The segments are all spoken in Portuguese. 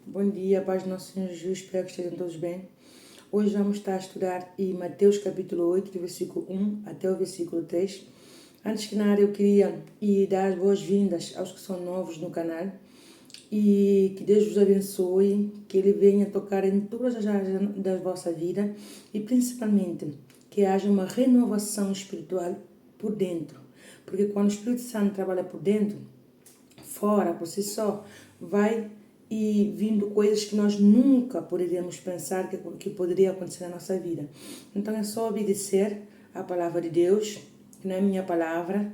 Bom dia, paz do nosso Senhor Jesus, espero que estejam todos bem. Hoje vamos estar a estudar em Mateus capítulo 8, do versículo 1 até o versículo 3. Antes que nada, eu queria dar as boas-vindas aos que são novos no canal e que Deus vos abençoe, que Ele venha tocar em todas as áreas da vossa vida e principalmente que haja uma renovação espiritual por dentro. Porque quando o Espírito Santo trabalha por dentro, fora, por si só, vai e vindo coisas que nós nunca poderíamos pensar que poderia acontecer na nossa vida. Então é só obedecer a palavra de Deus, que não é minha palavra.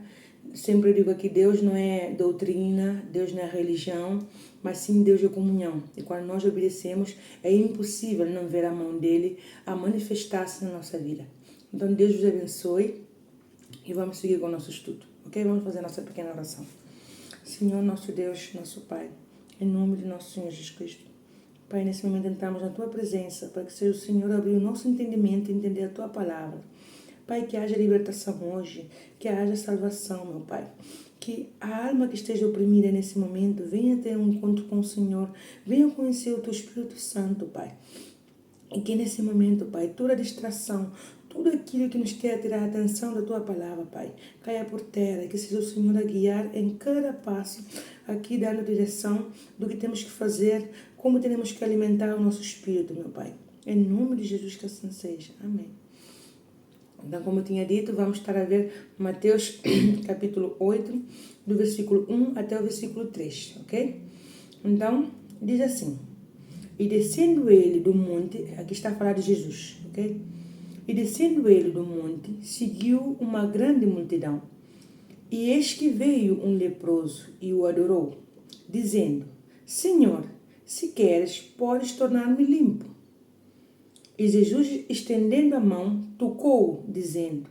Sempre digo aqui, Deus não é doutrina, Deus não é religião, mas sim Deus é comunhão. E quando nós obedecemos, é impossível não ver a mão dele a manifestar-se na nossa vida. Então Deus vos abençoe e vamos seguir com o nosso estudo, ok? Vamos fazer a nossa pequena oração. Senhor, nosso Deus, nosso Pai, em nome de nosso Senhor Jesus Cristo. Pai, nesse momento entramos na Tua presença, para que seja o Senhor abrir o nosso entendimento e entender a Tua palavra. Pai, que haja libertação hoje, que haja salvação, meu Pai. Que a alma que esteja oprimida nesse momento venha ter um encontro com o Senhor, venha conhecer o Teu Espírito Santo, Pai. E que nesse momento, Pai, toda distração, tudo aquilo que nos quer tirar a atenção da Tua palavra, Pai, caia por terra, que seja o Senhor a guiar em cada passo, aqui dando direção do que temos que fazer, como temos que alimentar o nosso espírito, meu Pai. Em nome de Jesus que assim seja. Amém. Então, como eu tinha dito, vamos estar a ver Mateus capítulo 8, do versículo 1 até o versículo 3, ok? Então, diz assim: E descendo ele do monte, aqui está a falar de Jesus, ok? E descendo ele do monte, seguiu uma grande multidão. E eis que veio um leproso e o adorou, dizendo: Senhor, se queres, podes tornar-me limpo. E Jesus, estendendo a mão, tocou-o, dizendo: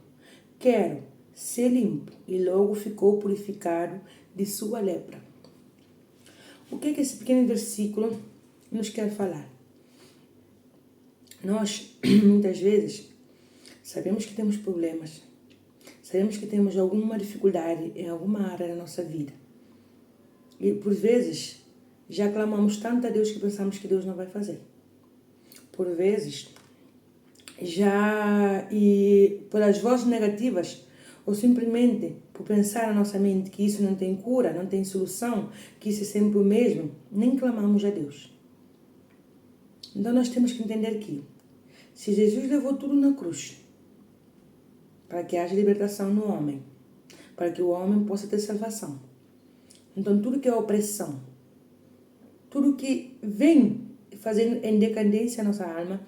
Quero ser limpo. E logo ficou purificado de sua lepra. O que é que esse pequeno versículo nos quer falar? Nós, muitas vezes, sabemos que temos problemas, sabemos que temos alguma dificuldade em alguma área da nossa vida. E, por vezes, já clamamos tanto a Deus que pensamos que Deus não vai fazer. Por vezes, e pelas vozes negativas, ou simplesmente por pensar na nossa mente que isso não tem cura, não tem solução, que isso é sempre o mesmo, nem clamamos a Deus. Então nós temos que entender que, se Jesus levou tudo na cruz, para que haja libertação no homem, para que o homem possa ter salvação. Então tudo que é opressão, tudo que vem fazendo em decadência a nossa alma,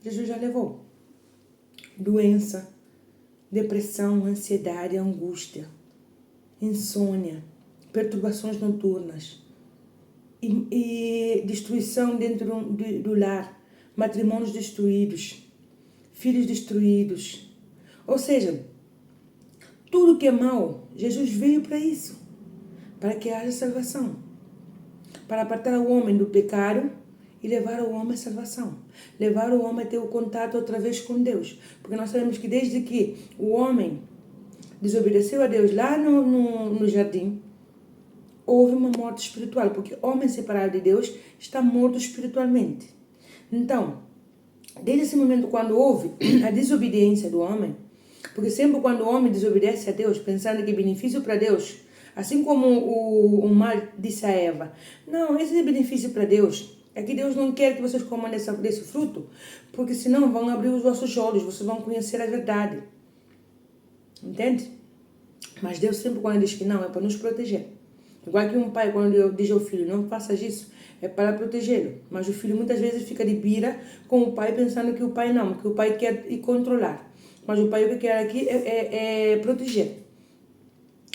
Jesus já levou. Doença, depressão, ansiedade, angústia, insônia, perturbações noturnas e destruição dentro do lar, matrimônios destruídos, filhos destruídos. Ou seja, tudo que é mal, Jesus veio para isso, para que haja salvação, para apartar o homem do pecado e levar o homem à salvação, levar o homem a ter o contato outra vez com Deus, porque nós sabemos que desde que o homem desobedeceu a Deus lá no jardim, houve uma morte espiritual, porque o homem separado de Deus está morto espiritualmente. Então, desde esse momento quando houve a desobediência do homem, porque sempre quando o homem desobedece a Deus, pensando que é benefício para Deus, assim como o mal disse a Eva, não, esse é benefício para Deus, é que Deus não quer que vocês comam desse fruto, porque senão vão abrir os vossos olhos, vocês vão conhecer a verdade. Entende? Mas Deus sempre quando diz que não, é para nos proteger. Igual que um pai quando diz ao filho, não faças isso, é para protegê-lo. Mas o filho muitas vezes fica de bira com o pai, pensando que o pai não, que o pai quer controlar. Mas o pai o que quer aqui é proteger.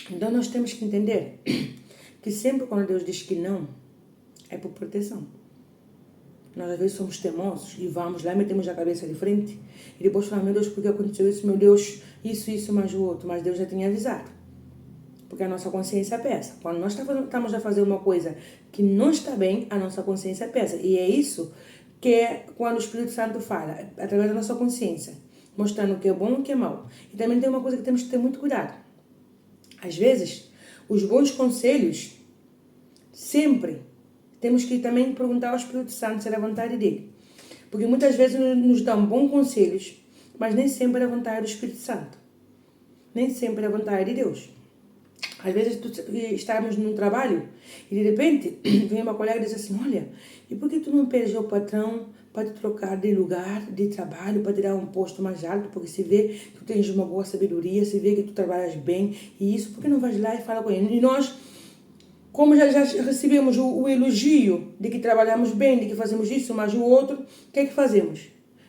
Então nós temos que entender que sempre quando Deus diz que não, é por proteção. Nós às vezes somos teimosos e vamos lá, metemos a cabeça de frente e depois falamos, meu Deus, por que aconteceu isso? Meu Deus, isso, mais o outro. Mas Deus já tinha avisado. Porque a nossa consciência pesa. Quando nós estamos a fazer uma coisa que não está bem, a nossa consciência pesa. E é isso que é quando o Espírito Santo fala, através da nossa consciência, mostrando o que é bom e o que é mau. E também tem uma coisa que temos que ter muito cuidado. Às vezes, os bons conselhos sempre temos que também perguntar ao Espírito Santo se é a vontade dele. Porque muitas vezes nos dão bons conselhos, mas nem sempre é a vontade do Espírito Santo. Nem sempre é a vontade de Deus. Às vezes estamos num trabalho e de repente vem uma colega e diz assim, olha, e por que tu não pedes ao patrão para te trocar de lugar, de trabalho, para te dar um posto mais alto, porque se vê que tu tens uma boa sabedoria, se vê que tu trabalhas bem, e isso, por que não vais lá e fala com ele? E nós, como já recebemos o elogio de que trabalhamos bem, de que fazemos isso, mas o outro, o que é que fazemos?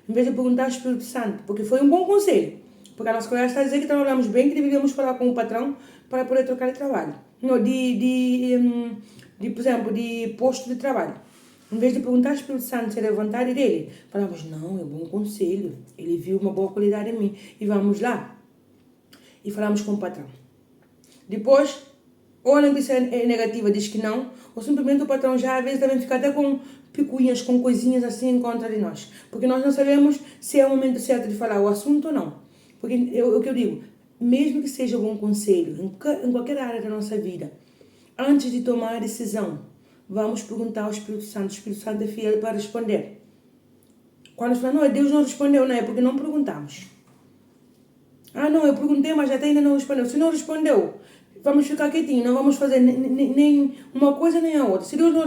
Em vez de perguntar ao Espírito Santo, porque foi um bom conselho, porque a nossa colega está a dizer que trabalhamos bem, que deveríamos falar com o patrão para poder trocar de trabalho. Não, por exemplo, de posto de trabalho. Em vez de perguntar ao Espírito Santo se era a vontade dele, falamos, não, é um bom conselho, ele viu uma boa qualidade em mim, e vamos lá. E falamos com o patrão. Depois, ou a notícia é negativa, diz que não, ou simplesmente o patrão já às vezes também fica até com picuinhas, com coisinhas assim em contra de nós. Porque nós não sabemos se é o momento certo de falar o assunto ou não. Porque o que eu digo, mesmo que seja um bom conselho, em qualquer área da nossa vida, antes de tomar a decisão, vamos perguntar ao Espírito Santo. O Espírito Santo é fiel para responder. Quando fala, não, Deus não respondeu, não é porque não perguntamos. Ah, não, eu perguntei, mas até ainda não respondeu. Se não respondeu, vamos ficar quietinhos, não vamos fazer nem uma coisa nem a outra. Se Deus não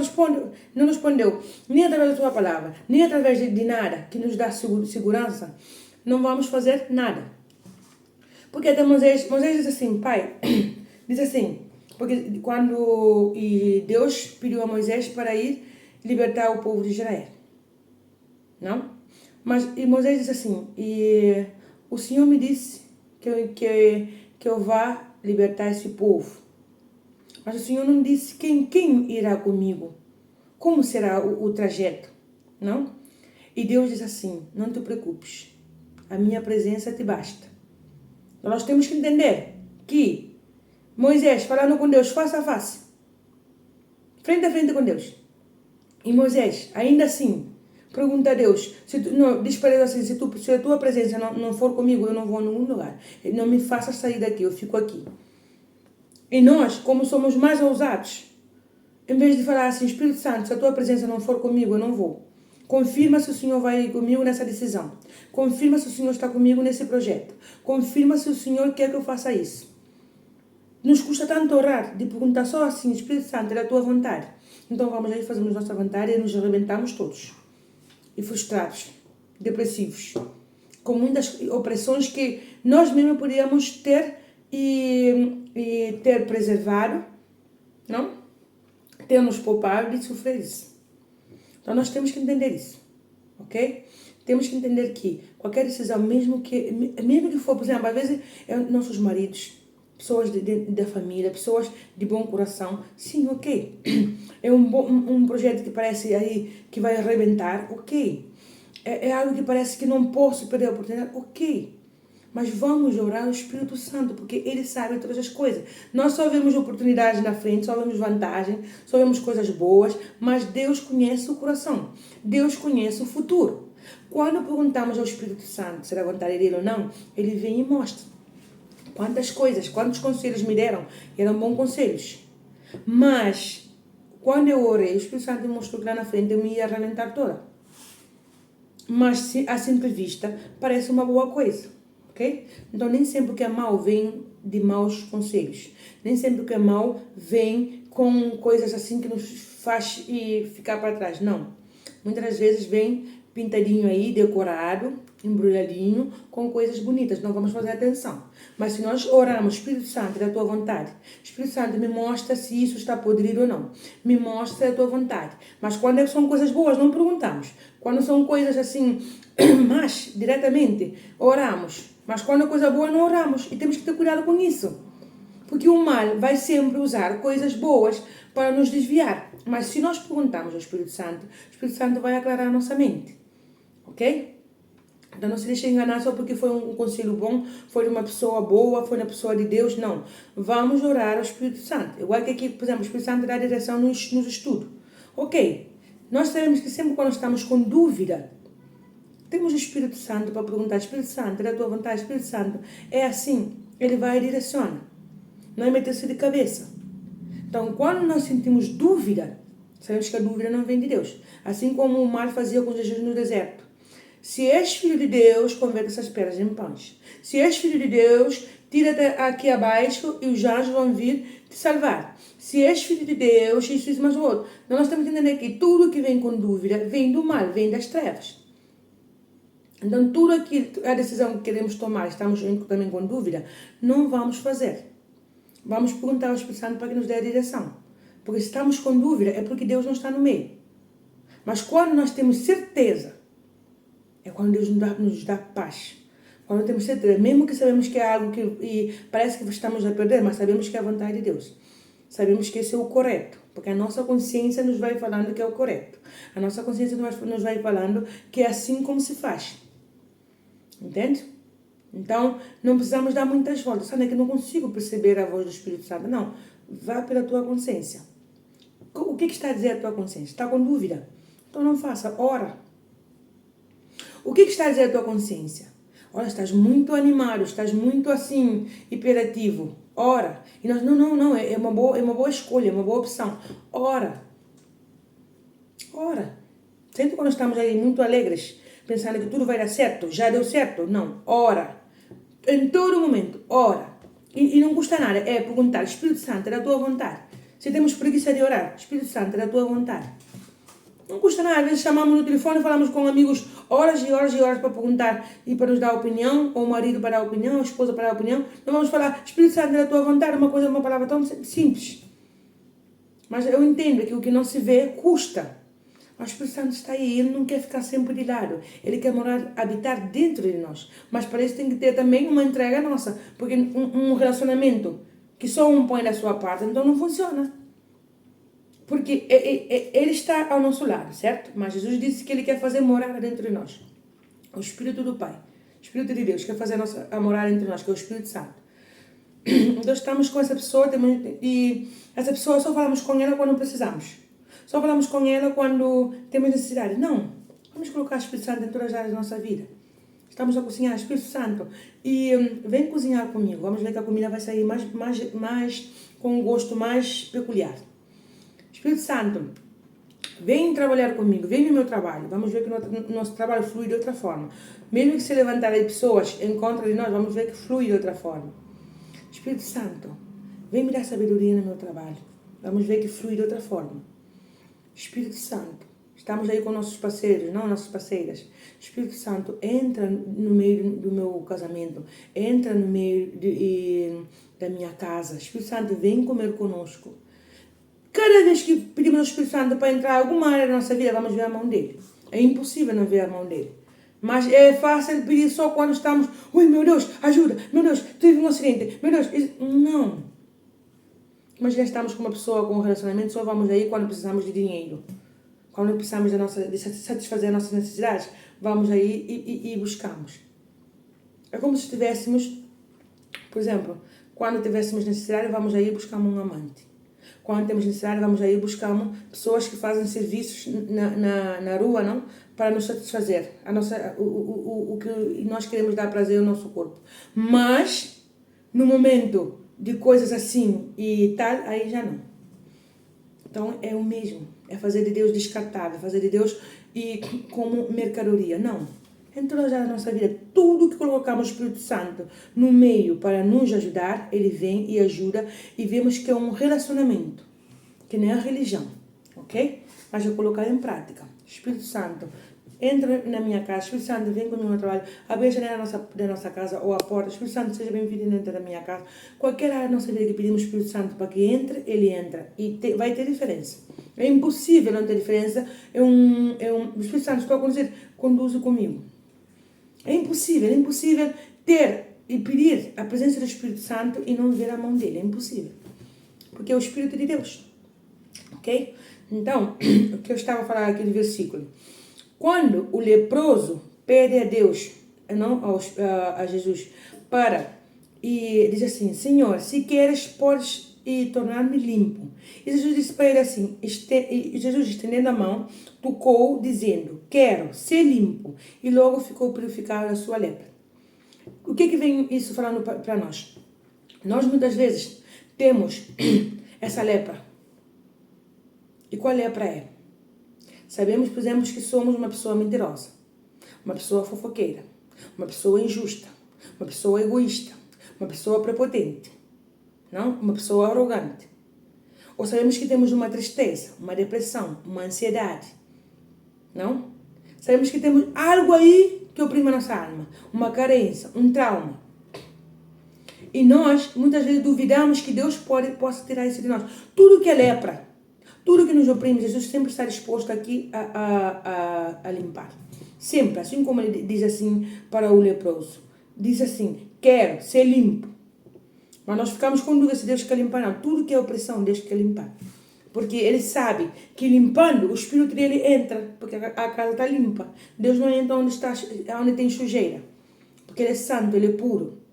respondeu, nem através da sua palavra, nem através de nada que nos dá segurança, não vamos fazer nada. Porque até Moisés diz assim, pai, diz assim, porque quando Deus pediu a Moisés para ir libertar o povo de Israel, não? Mas Moisés diz assim, e o Senhor me disse que eu vá libertar esse povo. Mas o Senhor não disse quem irá comigo, como será o trajeto, não? E Deus diz assim, não te preocupes, a minha presença te basta. Nós temos que entender que Moisés falando com Deus face a face, frente a frente com Deus. E Moisés, ainda assim, pergunta a Deus, diz para Deus assim, se a tua presença não for comigo, eu não vou a nenhum lugar. Não me faça sair daqui, eu fico aqui. E nós, como somos mais ousados, em vez de falar assim, Espírito Santo, se a tua presença não for comigo, eu não vou. Confirma se o Senhor vai comigo nessa decisão. Confirma se o Senhor está comigo nesse projeto. Confirma se o Senhor quer que eu faça isso. Nos custa tanto orar, de perguntar só assim, Espírito Santo, é a tua vontade. Então vamos aí, fazemos nossa vontade e nos arrebentamos todos. E frustrados, depressivos, com muitas opressões que nós mesmos podíamos ter e ter preservado, não? Ter nos poupado de sofrer isso. Então nós temos que entender isso, ok? Temos que entender que qualquer decisão, mesmo que for, por exemplo, às vezes nossos maridos, pessoas da família, pessoas de bom coração, sim, ok. É um projeto que parece aí que vai arrebentar, ok. É algo que parece que não posso perder a oportunidade, ok. Mas vamos orar ao Espírito Santo, porque Ele sabe todas as coisas. Nós só vemos oportunidades na frente, só vemos vantagem, só vemos coisas boas, mas Deus conhece o coração. Deus conhece o futuro. Quando perguntamos ao Espírito Santo se era a vontade dele ou não, Ele vem e mostra. Quantas coisas, quantos conselhos me deram, eram bons conselhos. Mas, quando eu orei, o Espírito Santo me mostrou que lá na frente eu me ia arrebentar toda. Mas, à simples vista, parece uma boa coisa, ok? Então, nem sempre o que é mau vem de maus conselhos. Nem sempre o que é mau vem com coisas assim que nos faz ficar para trás. Não. Muitas vezes vem pintadinho aí, decorado, embrulhadinho, com coisas bonitas. Não vamos fazer atenção. Mas se nós orarmos, Espírito Santo, da tua vontade, Espírito Santo, me mostra se isso está podrido ou não. Me mostra a tua vontade. Mas quando são coisas boas, não perguntamos. Quando são coisas assim, mas diretamente, oramos. Mas quando é coisa boa, não oramos. E temos que ter cuidado com isso. Porque o mal vai sempre usar coisas boas para nos desviar. Mas se nós perguntarmos ao Espírito Santo vai aclarar a nossa mente. Ok? Então não se deixe enganar só porque foi um conselho bom, foi de uma pessoa boa, foi uma pessoa de Deus. Não. Vamos orar ao Espírito Santo. Igual que aqui, por exemplo, o Espírito Santo dá direção nos estudos. Ok. Nós sabemos que sempre quando estamos com dúvida, temos o Espírito Santo para perguntar, Espírito Santo, é da tua vontade, Espírito Santo, é assim. Ele vai e direciona. Não é meter-se de cabeça. Então, quando nós sentimos dúvida, Sabemos que a dúvida não vem de Deus. Assim como o mar fazia com Jesus no deserto. Se és filho de Deus, converte essas pedras em pães. Se és filho de Deus, tira-te aqui abaixo e os anjos vão vir te salvar. Se és filho de Deus, isso mais o outro. Então, nós temos que entender que tudo que vem com dúvida vem do mal, vem das trevas. Então, tudo aquilo, a decisão que queremos tomar, estamos também com dúvida, não vamos fazer. Vamos perguntar ao Espírito Santo para que nos dê a direção. Porque se estamos com dúvida, é porque Deus não está no meio. Mas quando nós temos certeza, é quando Deus nos dá paz. Quando temos certeza, mesmo que sabemos que é algo que parece que estamos a perder, mas sabemos que é a vontade de Deus. Sabemos que esse é o correto. Porque a nossa consciência nos vai falando que é o correto. A nossa consciência nos vai falando que é assim como se faz. Entende? Então, não precisamos dar muitas voltas. Sabe que eu não consigo perceber a voz do Espírito Santo. Não. Vá pela tua consciência. O que está a dizer a tua consciência? Está com dúvida? Então não faça. Ora. O que está a dizer a tua consciência? Olha, estás muito animado, estás muito assim, hiperativo. Ora. E nós, não, é uma boa escolha, é uma boa opção. Ora. Ora. Sempre quando estamos aí muito alegres, pensando que tudo vai dar certo, já deu certo? Não. Ora. Em todo momento, ora. E não custa nada, é perguntar, Espírito Santo, é da tua vontade. Se temos preguiça de orar, Espírito Santo, é da tua vontade. Não custa nada, às vezes chamamos no telefone, falamos com amigos horas e horas e horas para perguntar e para nos dar opinião, ou o marido para dar opinião, a esposa para dar opinião. Não vamos falar, Espírito Santo, é da tua vontade, uma palavra tão simples. Mas eu entendo que o que não se vê custa. Mas o Espírito Santo está aí, ele não quer ficar sempre de lado. Ele quer habitar dentro de nós. Mas para isso tem que ter também uma entrega nossa. Porque um relacionamento que só um põe da sua parte, então não funciona. Porque ele está ao nosso lado, certo? Mas Jesus disse que ele quer fazer morada dentro de nós. O Espírito do Pai, o Espírito de Deus, quer fazer a morada entre nós, que é o Espírito Santo. Então estamos com essa pessoa e essa pessoa só falamos com ela quando precisamos. Só falamos com ela quando temos necessidade. Não. Vamos colocar o Espírito Santo em todas as áreas da nossa vida. Estamos a cozinhar, Espírito Santo. E vem cozinhar comigo. Vamos ver que a comida vai sair mais com um gosto mais peculiar. Espírito Santo, vem trabalhar comigo. Vem no meu trabalho. Vamos ver que o nosso trabalho flui de outra forma. Mesmo que se levantarem pessoas em contra de nós, vamos ver que flui de outra forma. Espírito Santo, vem me dar sabedoria no meu trabalho. Vamos ver que flui de outra forma. Espírito Santo, estamos aí com nossos parceiros, não nossas parceiras. Espírito Santo, entra no meio do meu casamento, entra no meio da minha casa. Espírito Santo, vem comer conosco. Cada vez que pedimos ao Espírito Santo para entrar em alguma área da nossa vida, vamos ver a mão dele. É impossível não ver a mão dele. Mas é fácil pedir só quando estamos, ui, meu Deus, ajuda, meu Deus, tive um acidente, meu Deus, não. Mas já estamos com uma pessoa com um relacionamento, só vamos aí quando precisamos de dinheiro. Quando precisamos de satisfazer as nossas necessidades, vamos aí e buscamos. É como se estivéssemos, por exemplo, quando tivéssemos necessidade, vamos aí e buscamos um amante. Quando temos necessidade, vamos aí e buscamos pessoas que fazem serviços na rua, não? Para nos satisfazer. O que nós queremos dar prazer ao nosso corpo. Mas, no momento de coisas assim e tal, aí já não. Então é o mesmo, é fazer de Deus descartável, fazer de Deus como mercadoria. Não, em toda a nossa vida, tudo que colocamos o Espírito Santo no meio para nos ajudar, ele vem e ajuda e vemos que é um relacionamento, que não é a religião, ok? Mas é colocar em prática. Espírito Santo, entra na minha casa, Espírito Santo, vem comigo no trabalho, abre a janela da nossa casa ou a porta, Espírito Santo, seja bem-vindo dentro da minha casa. Qualquer área da nossa vida que pedimos ao Espírito Santo para que entre, ele entra e vai ter diferença. É impossível não ter diferença. O Espírito Santo, estou a conduzir, conduzo comigo. É impossível ter e pedir a presença do Espírito Santo e não ver a mão dele, é impossível. Porque é o Espírito de Deus, ok? Então, o que eu estava a falar aqui do versículo. Quando o leproso pede a Deus, não a Jesus, e diz assim, Senhor, se queres, podes tornar-me limpo. E Jesus disse para ele assim, Jesus estendendo a mão, tocou, dizendo, quero ser limpo. E logo ficou purificada a sua lepra. O que vem isso falando para nós? Nós muitas vezes temos essa lepra. E qual é a praia? Sabemos, por exemplo, que somos uma pessoa mentirosa, uma pessoa fofoqueira, uma pessoa injusta, uma pessoa egoísta, uma pessoa prepotente, não? Uma pessoa arrogante. Ou sabemos que temos uma tristeza, uma depressão, uma ansiedade, não? Sabemos que temos algo aí que oprime a nossa alma, uma carência, um trauma. E nós, muitas vezes, duvidamos que Deus possa tirar isso de nós. Tudo que é lepra, tudo que nos oprime, Jesus sempre está disposto aqui a limpar. Sempre, assim como ele diz assim para o leproso. Diz assim, quero ser limpo. Mas nós ficamos com dúvida se Deus quer limpar. Não, tudo que é opressão, Deus quer limpar. Porque ele sabe que limpando, o espírito dele entra, porque a casa está limpa. Deus não entra onde tem sujeira. Porque ele é santo, ele é puro.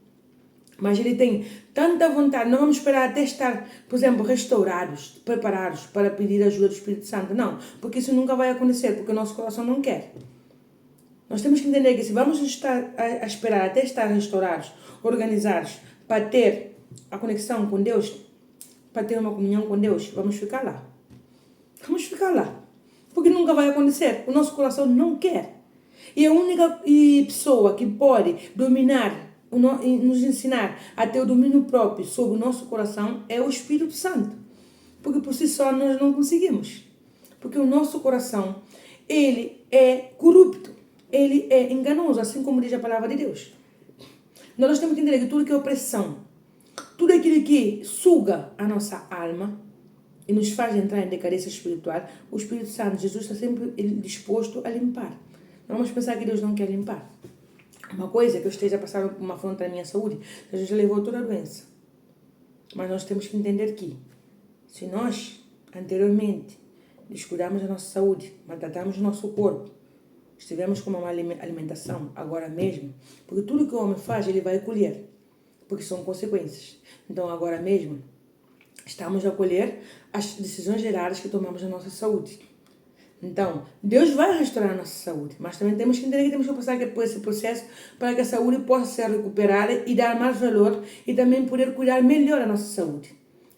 Mas ele tem tanta vontade. Não vamos esperar até estar, por exemplo, restaurados, preparados para pedir ajuda do Espírito Santo. Não, porque isso nunca vai acontecer, porque o nosso coração não quer. Nós temos que entender que se vamos estar a esperar até estar restaurados, organizados, para ter a conexão com Deus, para ter uma comunhão com Deus, vamos ficar lá. Vamos ficar lá. Porque nunca vai acontecer. O nosso coração não quer. E a única pessoa que pode dominar, nos ensinar a ter o domínio próprio sobre o nosso coração é o Espírito Santo. Porque por si só nós não conseguimos. Porque o nosso coração, ele é corrupto. Ele é enganoso, assim como diz a palavra de Deus. Nós temos que entender que tudo que é opressão, tudo aquilo que suga a nossa alma e nos faz entrar em decadência espiritual, o Espírito Santo, Jesus está sempre disposto a limpar. Não vamos pensar que Deus não quer limpar. Uma coisa é que eu esteja passando por uma afronta na minha saúde, Jesus já levou toda a doença. Mas nós temos que entender que, se nós, anteriormente, descuidarmos da nossa saúde, maltratarmos o nosso corpo, estivemos com uma má alimentação, agora mesmo, porque tudo que o homem faz, ele vai colher, porque são consequências. Então, agora mesmo, estamos a colher as decisões erradas que tomamos na nossa saúde. Então, Deus vai restaurar a nossa saúde, mas também temos que entender que temos que passar por esse processo para que a saúde possa ser recuperada e dar mais valor e também poder cuidar melhor da nossa saúde.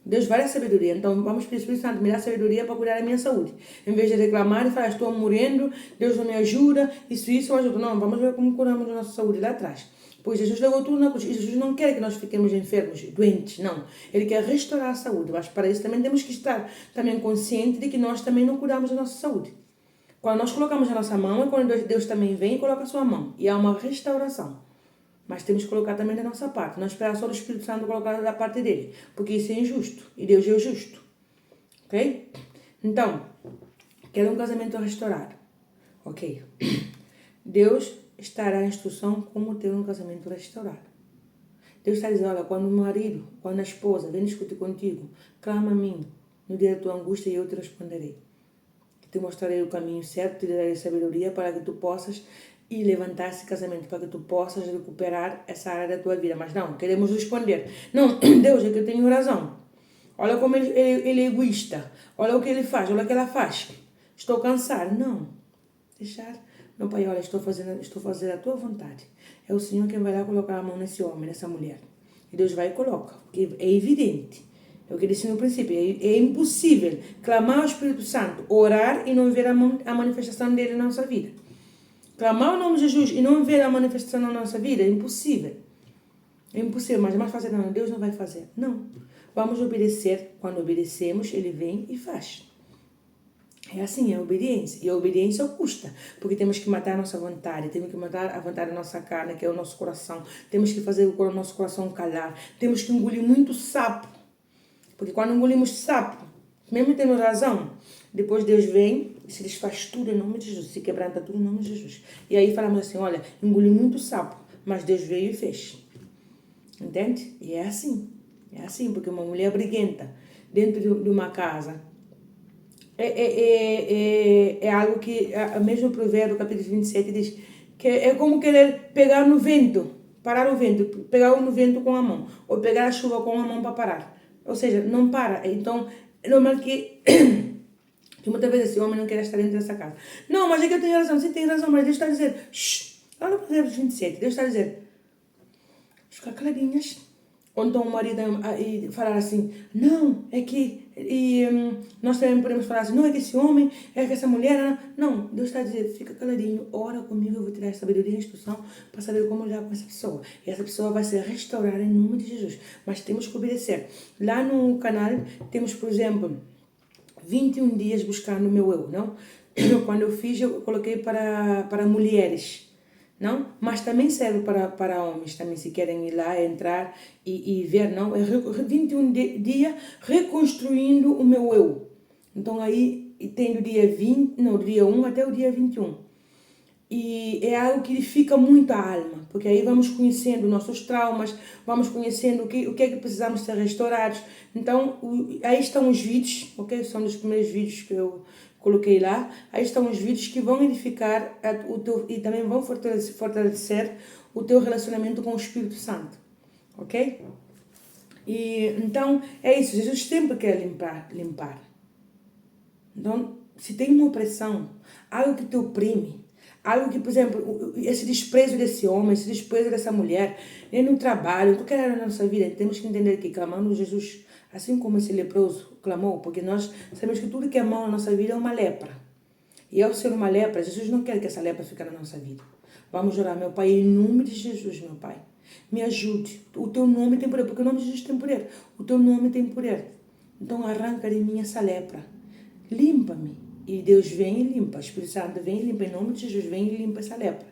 Deus vai dar sabedoria, então vamos pedir ao Espírito Santo, me dá sabedoria para cuidar da minha saúde. Em vez de reclamar e falar, estou morrendo, Deus não me ajuda, isso ajuda. Não, vamos ver como curamos a nossa saúde lá atrás. Pois Jesus levou tudo na cruz. E Jesus não quer que nós fiquemos enfermos, doentes, não. Ele quer restaurar a saúde, mas para isso também temos que estar também conscientes de que nós também não cuidamos da nossa saúde. Quando nós colocamos a nossa mão, é quando Deus também vem e coloca a sua mão. E há uma restauração. Mas temos que colocar também da nossa parte. Não esperar só do Espírito Santo colocar da parte dele. Porque isso é injusto. E Deus é o justo. Ok? Então, quero um casamento restaurado. Ok? Deus estará a instrução como ter um casamento restaurado. Deus está dizendo, olha, quando o marido, quando a esposa vem discutir contigo, clama a mim no dia da tua angústia e eu te responderei. Te mostrarei o caminho certo, te darei sabedoria para que tu possas e levantar esse casamento, para que tu possas recuperar essa área da tua vida. Mas não, queremos responder. Não, Deus, é que eu tenho razão. Olha como ele é egoísta. Olha o que ele faz, olha o que ela faz. Estou cansado. Não. Deixar. Meu pai, olha, estou fazendo a tua vontade. É o Senhor quem vai lá colocar a mão nesse homem, nessa mulher. E Deus vai e coloca. Porque é evidente. É o que disse no princípio. É impossível clamar ao Espírito Santo, orar e não ver a manifestação dele na nossa vida. Clamar o nome de Jesus e não ver a manifestação na nossa vida é impossível. É impossível, mas é mais fácil. Não, Deus não vai fazer. Não. Vamos obedecer. Quando obedecemos, Ele vem e faz. É assim, é obediência. E a obediência custa. Porque temos que matar a nossa vontade. Temos que matar a vontade da nossa carne, que é o nosso coração. Temos que fazer o nosso coração calar. Temos que engolir muito sapo. Porque quando engolimos sapo, mesmo tendo razão, depois Deus vem e se desfaz tudo em nome de Jesus. Se quebranta tudo em nome de Jesus. E aí falamos assim, olha, engoli muito sapo, mas Deus veio e fez. Entende? E é assim. É assim, porque uma mulher briguenta dentro de uma casa é algo que, o mesmo provérbio, capítulo 27, diz que é como querer pegar no vento, parar o vento, pegar no vento com a mão, ou pegar a chuva com a mão para parar. Ou seja, não para. Então, é normal que muitas vezes esse homem não quer estar dentro dessa casa. Não, mas é que eu tenho razão. Você tem razão, mas Deus está a dizer, lá no provérbio 27, Deus está a dizer, ficar caladinhas. Ou então o marido falar assim, não, é que nós também podemos falar assim, não é que esse homem, é que essa mulher, não. Deus está a dizer, fica caladinho, ora comigo, eu vou tirar a sabedoria e a instrução para saber como lidar com essa pessoa. E essa pessoa vai se restaurar em nome de Jesus. Mas temos que obedecer. Lá no canal temos, por exemplo, 21 dias buscando o meu eu, não? Quando eu fiz, eu coloquei para mulheres, não? Mas também serve para homens, também, se querem ir lá, entrar e ver, não? É 21 dias reconstruindo o meu eu. Então, aí tem do dia 20, não, do dia 1 até o dia 21. E é algo que edifica muito a alma, porque aí vamos conhecendo nossos traumas, vamos conhecendo o que é que precisamos ser restaurados. Então, aí estão os vídeos, ok? São dos primeiros vídeos que eu coloquei lá. Aí estão os vídeos que vão edificar o teu, e também vão fortalecer o teu relacionamento com o Espírito Santo, ok? E então, é isso. Jesus sempre quer limpar. Então, se tem uma opressão, algo que te oprime, algo que, por exemplo, esse desprezo desse homem, esse desprezo dessa mulher, nem no trabalho, qualquer área da nossa vida, temos que entender que clamando Jesus, assim como esse leproso clamou, porque nós sabemos que tudo que é mal na nossa vida é uma lepra. E ao ser uma lepra, Jesus não quer que essa lepra fique na nossa vida. Vamos orar, meu Pai, em nome de Jesus, meu Pai. Me ajude. O teu nome tem poder, porque o nome de Jesus tem poder. O teu nome tem poder. Então arranca de mim essa lepra. Limpa-me. E Deus vem e limpa. O Espírito Santo vem e limpa. Em nome de Jesus, vem e limpa essa lepra.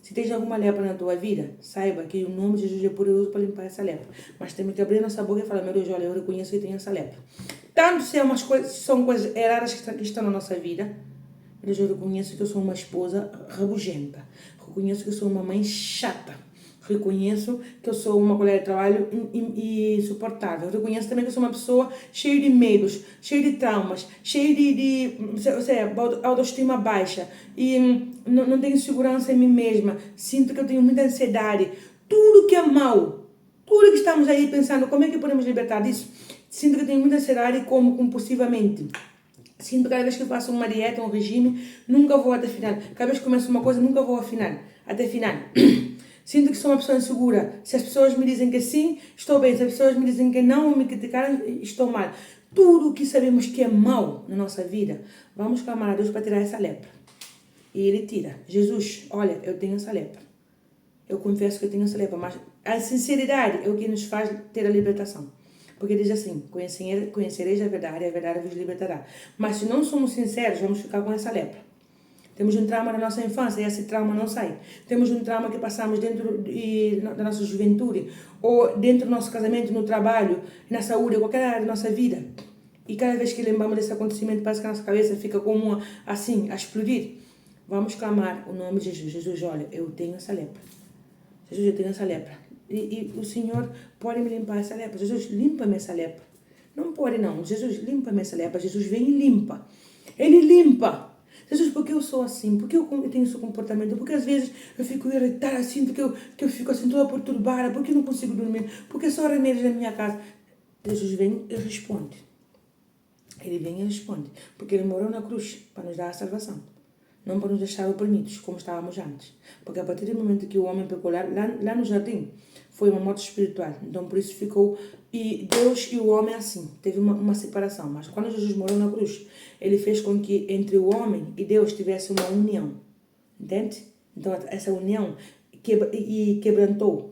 Se tens alguma lepra na tua vida, saiba que o nome de Jesus é poderoso para limpar essa lepra. Mas temos que abrir nossa boca e falar, meu Deus, olha, eu reconheço que tenho essa lepra. Tanto se são coisas erradas que estão na nossa vida, meu Deus, eu reconheço que eu sou uma esposa rabugenta. Reconheço que eu sou uma mãe chata. Reconheço que eu sou uma colega de trabalho insuportável. Reconheço também que eu sou uma pessoa cheia de medos, cheia de traumas, cheia de autoestima baixa. E não tenho segurança em mim mesma. Sinto que eu tenho muita ansiedade. Tudo que é mau, tudo que estamos aí pensando, como é que podemos libertar disso? Sinto que eu tenho muita ansiedade como compulsivamente. Sinto que cada vez que eu faço uma dieta, um regime, nunca vou até final. Cada vez que começo uma coisa, nunca vou até final. Sinto que sou uma pessoa insegura. Se as pessoas me dizem que sim, estou bem. Se as pessoas me dizem que não ou me criticarem, estou mal. Tudo o que sabemos que é mau na nossa vida, vamos clamar a Deus para tirar essa lepra. E Ele tira. Jesus, olha, eu tenho essa lepra. Eu confesso que eu tenho essa lepra. Mas a sinceridade é o que nos faz ter a libertação. Porque diz assim, conhecereis a verdade vos libertará. Mas se não somos sinceros, vamos ficar com essa lepra. Temos um trauma na nossa infância e esse trauma não sai. Temos um trauma que passamos dentro da nossa juventude, ou dentro do nosso casamento, no trabalho, na saúde, qualquer área da nossa vida. E cada vez que lembramos desse acontecimento, parece que a nossa cabeça fica como assim, a explodir. Vamos clamar o nome de Jesus. Jesus, olha, eu tenho essa lepra. Jesus, eu tenho essa lepra. E o Senhor pode me limpar essa lepra. Jesus, limpa-me essa lepra. Não pode não. Jesus, limpa-me essa lepra. Jesus, vem e limpa. Ele limpa. Jesus, por que eu sou assim? Por que eu tenho esse comportamento? Porque às vezes eu fico irritada, sinto que eu fico assim toda perturbada, porque eu não consigo dormir, porque só remédios na minha casa. Jesus vem e responde. Ele vem e responde. Porque Ele morou na cruz para nos dar a salvação. Não para nos deixar oprimidos, como estávamos antes. Porque a partir do momento que o homem pecou lá no jardim, foi uma morte espiritual. Então por isso ficou... E Deus e o homem assim, teve uma separação. Mas quando Jesus morou na cruz, Ele fez com que entre o homem e Deus tivesse uma união. Entende? Então essa união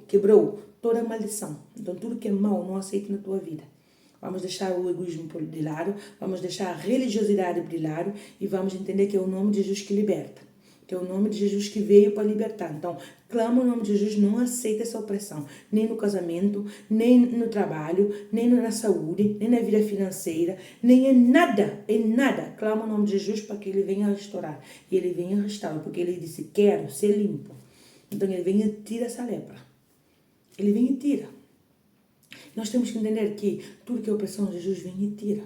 quebrou toda a maldição. Então tudo que é mau, não aceite na tua vida. Vamos deixar o egoísmo de lado, vamos deixar a religiosidade de lado e vamos entender que é o nome de Jesus que liberta. Que é o nome de Jesus que veio para libertar. Então, clama o nome de Jesus, não aceita essa opressão. Nem no casamento, nem no trabalho, nem na saúde, nem na vida financeira, nem em nada, Clama o nome de Jesus para que Ele venha restaurar. E Ele venha restaurar, porque Ele disse, quero ser limpo. Então, Ele vem e tira essa lepra. Ele vem e tira. Nós temos que entender que tudo que é opressão, Jesus vem e tira.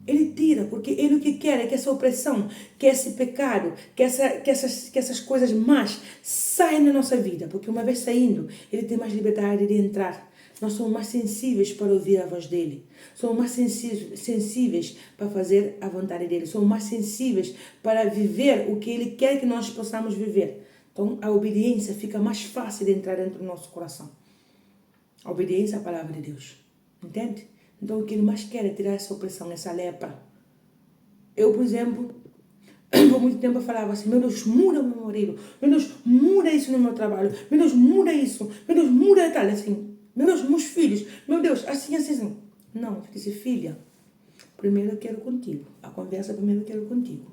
Ele tira, porque Ele o que quer é que essa opressão, que esse pecado, que essas coisas más saiam da nossa vida. Porque uma vez saindo, Ele tem mais liberdade de entrar. Nós somos mais sensíveis para ouvir a voz dEle. Somos mais sensíveis para fazer a vontade dEle. Somos mais sensíveis para viver o que Ele quer que nós possamos viver. Então, a obediência fica mais fácil de entrar dentro do nosso coração. A obediência à palavra de Deus. Entende? Então o que Ele mais quer é tirar essa opressão, essa lepra. Eu, por exemplo, por muito tempo eu falava assim, meu Deus, muda o meu marido, meu Deus, muda isso no meu trabalho, meu Deus, muda isso, meu Deus, muda tal, assim, meu Deus, meus filhos, meu Deus, assim, assim, assim. Não, eu disse, filha, primeiro eu quero contigo, a conversa primeiro eu quero contigo.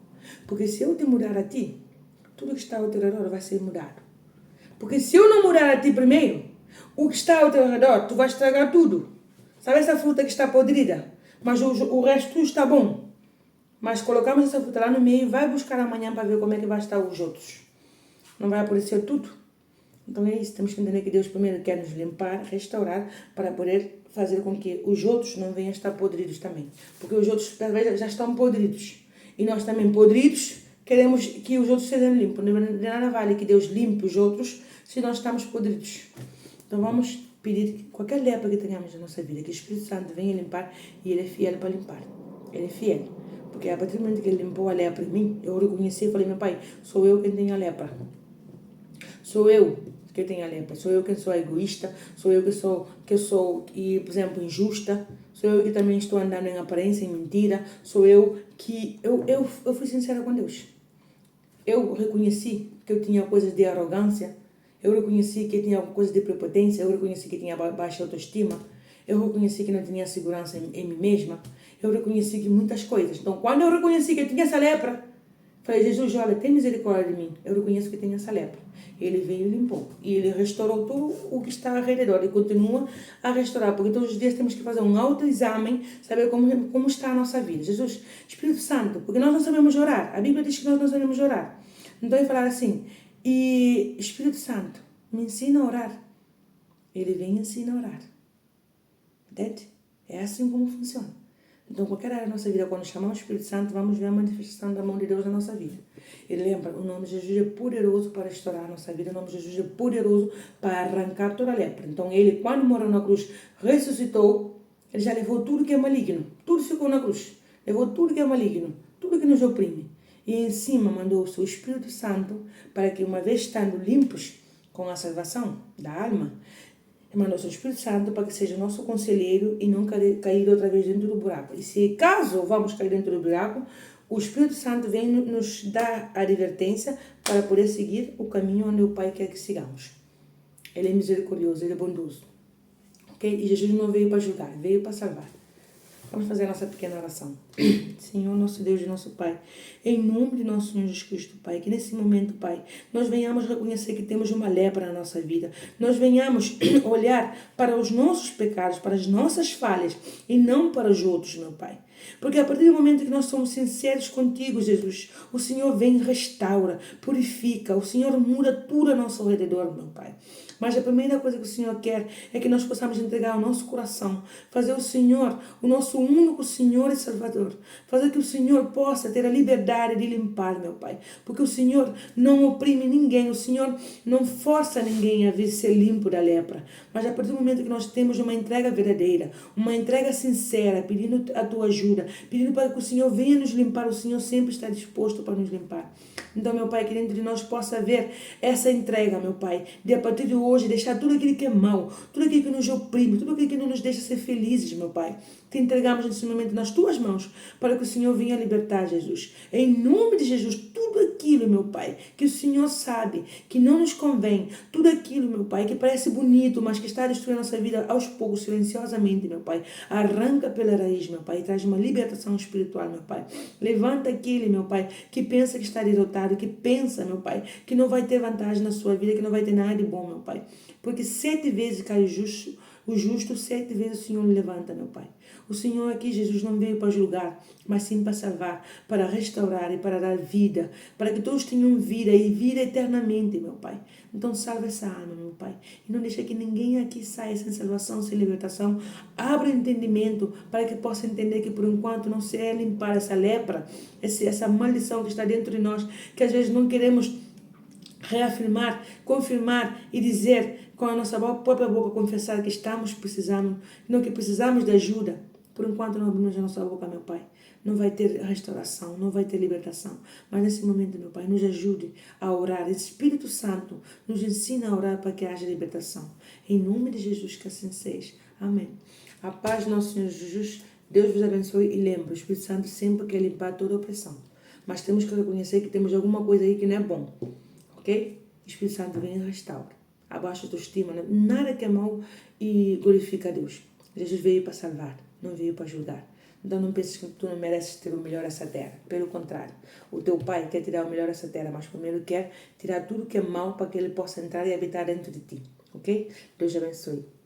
Porque se eu te mudar a ti, tudo que está ao teu redor vai ser mudado. Porque se eu não mudar a ti primeiro, o que está ao teu redor, tu vai estragar tudo. Sabe essa fruta que está podrida? Mas o resto tudo está bom. Mas colocamos essa fruta lá no meio e vai buscar amanhã para ver como é que vai estar os outros. Não vai aparecer tudo. Então é isso, temos que entender que Deus primeiro quer nos limpar, restaurar, para poder fazer com que os outros não venham a estar podridos também. Porque os outros talvez já estão podridos. E nós também podridos queremos que os outros sejam limpos. De nada vale que Deus limpe os outros se nós estamos podridos. Então vamos pedir que qualquer lepra que tenhamos na nossa vida, que o Espírito Santo venha limpar, e Ele é fiel para limpar. Ele é fiel. Porque a partir do momento que Ele limpou a lepra em mim, eu reconheci e falei, meu Pai, sou eu quem tenho a lepra. Sou eu que tenho a lepra. Sou eu que sou egoísta. Sou eu que sou, por exemplo, injusta. Sou eu que também estou andando em aparência, em mentira. Sou eu que... Eu fui sincera com Deus. Eu reconheci que eu tinha coisas de arrogância. Eu reconheci que eu tinha coisas de prepotência. Eu reconheci que tinha baixa autoestima. Eu reconheci que não tinha segurança em mim mesma. Eu reconheci que muitas coisas. Então, quando eu reconheci que eu tinha essa lepra, falei, Jesus, olha, tem misericórdia de mim. Eu reconheço que tenho essa lepra. Ele veio e limpou. E Ele restaurou tudo o que está ao redor. E continua a restaurar. Porque todos os dias temos que fazer um autoexame, saber como está a nossa vida. Jesus, Espírito Santo, porque nós não sabemos orar. A Bíblia diz que nós não sabemos orar. Então ele falar assim, e Espírito Santo, me ensina a orar. Ele vem e ensina a orar. Entende? É assim como funciona. Então, qualquer área da nossa vida, quando chamamos o Espírito Santo, vamos ver a manifestação da mão de Deus na nossa vida. E lembra, o nome de Jesus é poderoso para restaurar a nossa vida. O nome de Jesus é poderoso para arrancar toda a lepra. Então, Ele, quando morreu na cruz, ressuscitou. Ele já levou tudo que é maligno. Tudo ficou na cruz. Levou tudo que é maligno. Tudo que nos oprime. E em cima mandou o seu Espírito Santo para que, uma vez estando limpos com a salvação da alma, mandou o seu Espírito Santo para que seja nosso conselheiro e não cair outra vez dentro do buraco. E se caso vamos cair dentro do buraco, o Espírito Santo vem nos dar a advertência para poder seguir o caminho onde o Pai quer que sigamos. Ele é misericordioso, Ele é bondoso. Okay? E Jesus não veio para julgar, veio para salvar. Vamos fazer a nossa pequena oração. Senhor, nosso Deus e nosso Pai, em nome de nosso Senhor Jesus Cristo, Pai, que nesse momento, Pai, nós venhamos reconhecer que temos uma lepra na nossa vida. Nós venhamos olhar para os nossos pecados, para as nossas falhas e não para os outros, meu Pai. Porque a partir do momento que nós somos sinceros contigo, Jesus, o Senhor vem e restaura, purifica, o Senhor muda tudo ao nosso redor, meu Pai. Mas a primeira coisa que o Senhor quer é que nós possamos entregar o nosso coração, fazer o Senhor, o nosso único Senhor e Salvador, fazer que o Senhor possa ter a liberdade de limpar, meu Pai, porque o Senhor não oprime ninguém, o Senhor não força ninguém a vir ser limpo da lepra, mas a partir do momento que nós temos uma entrega verdadeira, uma entrega sincera, pedindo a tua ajuda, pedindo para que o Senhor venha nos limpar, o Senhor sempre está disposto para nos limpar. Então, meu Pai, que dentro de nós possa haver essa entrega, meu Pai, de a partir de hoje deixar tudo aquilo que é mau, tudo aquilo que nos oprime, tudo aquilo que não nos deixa ser felizes, meu Pai. Te entregamos nesse momento nas tuas mãos, para que o Senhor venha libertar, Jesus. Em nome de Jesus, tudo aquilo, meu Pai, que o Senhor sabe que não nos convém, tudo aquilo, meu Pai, que parece bonito, mas que está destruindo a nossa vida aos poucos, silenciosamente, meu Pai. Arranca pela raiz, meu Pai, e traz uma libertação espiritual, meu Pai. Levanta aquele, meu Pai, que pensa que está derrotado, que pensa, meu Pai, que não vai ter vantagem na sua vida, que não vai ter nada de bom, meu Pai. Porque 7 vezes cai o justo 7 vezes o Senhor levanta, meu Pai. O Senhor aqui, Jesus, não veio para julgar, mas sim para salvar, para restaurar e para dar vida, para que todos tenham vida e vida eternamente, meu Pai. Então salva essa alma, meu Pai. E não deixa que ninguém aqui saia sem salvação, sem libertação. Abra o entendimento para que possa entender que por enquanto não se é limpar essa lepra, essa maldição que está dentro de nós, que às vezes não queremos reafirmar, confirmar e dizer com a nossa própria boca, confessar que estamos precisando, não que precisamos de ajuda. Por enquanto não abrimos a nossa boca, meu Pai. Não vai ter restauração, não vai ter libertação. Mas nesse momento, meu Pai, nos ajude a orar. Espírito Santo nos ensina a orar para que haja libertação. Em nome de Jesus, que assim seja. Amém. A paz do nosso Senhor Jesus, Deus vos abençoe e lembre, o Espírito Santo sempre quer limpar toda opressão. Mas temos que reconhecer que temos alguma coisa aí que não é bom, ok? O Espírito Santo vem e restaura. Abaixa a autoestima, nada que é mau e glorifica a Deus. Jesus veio para salvar, não veio para julgar. Então não penses que tu não mereces ter o melhor dessa terra. Pelo contrário, o teu Pai quer tirar o melhor dessa terra, mas primeiro quer tirar tudo que é mau para que Ele possa entrar e habitar dentro de ti, ok? Deus te abençoe.